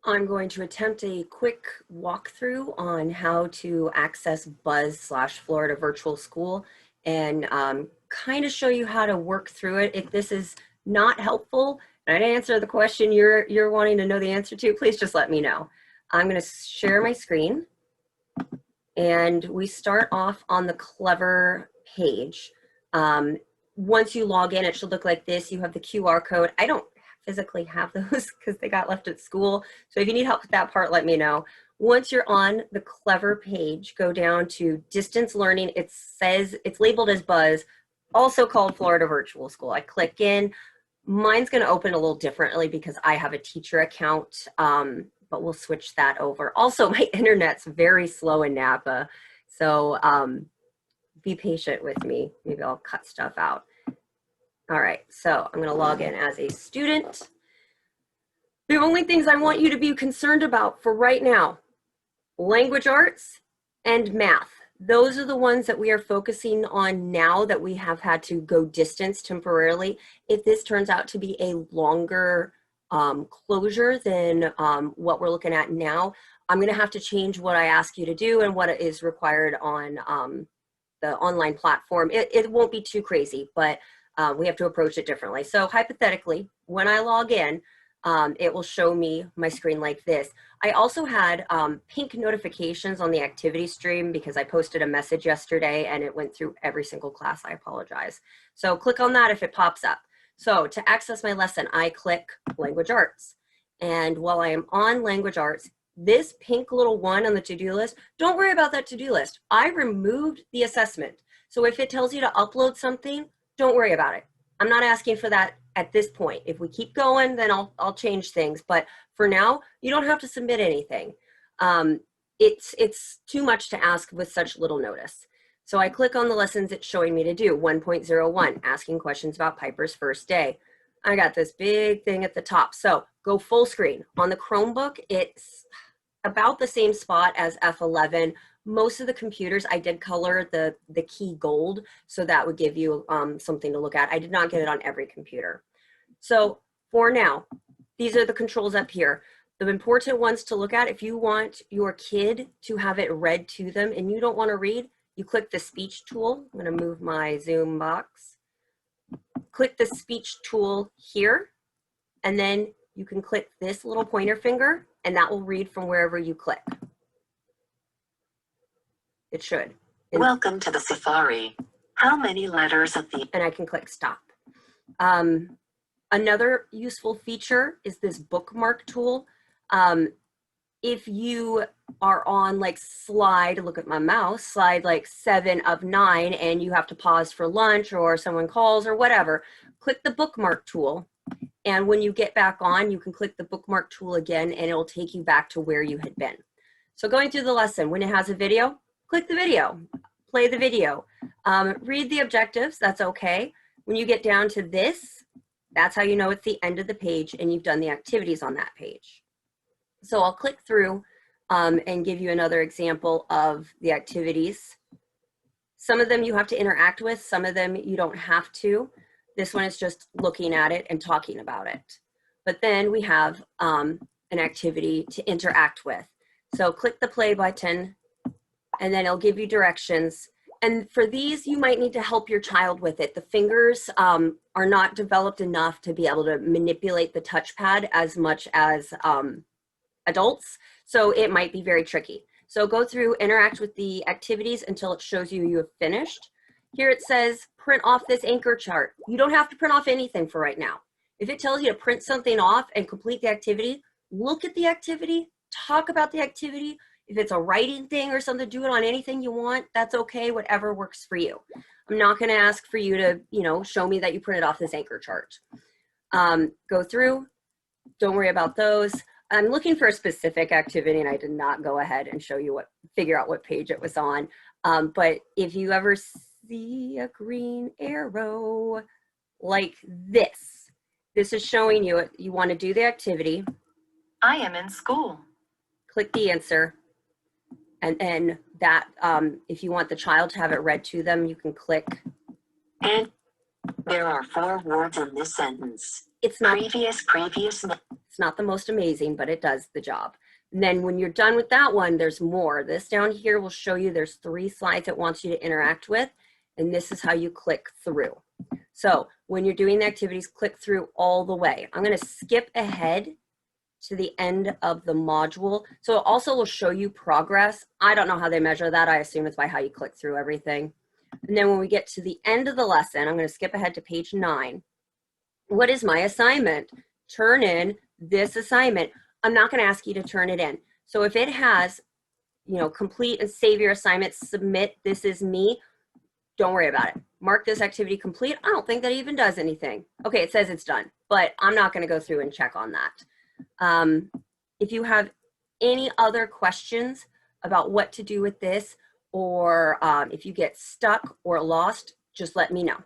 I'm going to attempt a quick walkthrough on how to access Buzz/Florida Virtual School and kind of show you how to work through it. If this is not helpful and I didn't answer the question you're wanting to know the answer to, please just let me know. I'm going to share my screen, and we start off on the Clever page. Once you log in, it should look like this. You have the QR code. I don't physically have those because they got left at school. So if you need help with that part, let me know. Once you're on the Clever page, go down to distance learning. It says it's labeled as Buzz, also called Florida Virtual School. I click in. Mine's going to open a little differently because I have a teacher account, but we'll switch that over. Also, my internet's very slow in Napa, so be patient with me. Maybe I'll cut stuff out. All right, so I'm going to log in as a student. The only things I want you to be concerned about for right now: language arts and math. Those are the ones that we are focusing on now that we have had to go distance temporarily. If this turns out to be a longer closure than what we're looking at now, I'm going to have to change what I ask you to do and what is required on the online platform. It won't be too crazy, but we have to approach it differently. So hypothetically, when I log in, it will show me my screen like this. I also had pink notifications on the activity stream because I posted a message yesterday and it went through every single class. I apologize. So click on that if it pops up. So to access my lesson, I click language arts. And while I am on language arts, this pink little one on the to-do list, don't worry about that to-do list. I removed the assessment. So if it tells you to upload something, don't worry about it. I'm not asking for that at this point. If we keep going, then I'll change things. But for now, you don't have to submit anything. It's too much to ask with such little notice. So I click on the lessons it's showing me to do. 1.01, asking questions about Piper's first day. I got this big thing at the top. So go full screen. On the Chromebook, it's about the same spot as F11. Most of the computers, I did color the key gold, so that would give you something to look at. I did not get it on every computer. So for now, these are the controls up here. The important ones to look at: if you want your kid to have it read to them and you don't want to read, you click the speech tool. I'm going to move my Zoom box. Click the speech tool here, and then you can click this little pointer finger, and that will read from wherever you click. It should. Welcome to the Safari. How many letters at the... And I can click stop. Another useful feature is this bookmark tool. If you are on like slide, look at my mouse, slide like 7 of 9, and you have to pause for lunch or someone calls or whatever, click the bookmark tool. And when you get back on, you can click the bookmark tool again, and it'll take you back to where you had been. So going through the lesson, when it has a video, click the video, play the video. Read the objectives, that's okay. When you get down to this, that's how you know it's the end of the page and you've done the activities on that page. So I'll click through and give you another example of the activities. Some of them you have to interact with, some of them you don't have to. This one is just looking at it and talking about it. But then we have an activity to interact with. So click the play button, and then it'll give you directions. And for these, you might need to help your child with it. The fingers are not developed enough to be able to manipulate the touchpad as much as adults, so it might be very tricky. So go through, interact with the activities until it shows you have finished. Here it says, print off this anchor chart. You don't have to print off anything for right now. If it tells you to print something off and complete the activity, look at the activity, talk about the activity. If it's a writing thing or something, do it on anything you want. That's okay, whatever works for you. I'm not gonna ask for you to, show me that you printed off this anchor chart. Go through, don't worry about those. I'm looking for a specific activity and I did not go ahead and show you figure out what page it was on. But if you ever see a green arrow like this is showing you you want to do the activity. I am in school. Click the answer. And then that, if you want the child to have it read to them, you can click. And there are 4 words in this sentence. It's not Previous. It's not the most amazing, but it does the job. And then when you're done with that one, there's more. This down here will show you there's 3 slides it wants you to interact with, and this is how you click through. So when you're doing the activities, click through all the way. I'm going to skip ahead to the end of the module. So it also will show you progress. I don't know how they measure that. I assume it's by how you click through everything. And then when we get to the end of the lesson, I'm going to skip ahead to page 9. What is my assignment? Turn in this assignment. I'm not going to ask you to turn it in. So if it has, complete and save your assignment, submit, this is me, don't worry about it. Mark this activity complete. I don't think that even does anything. Okay, it says it's done, but I'm not going to go through and check on that. If you have any other questions about what to do with this, or if you get stuck or lost, just let me know.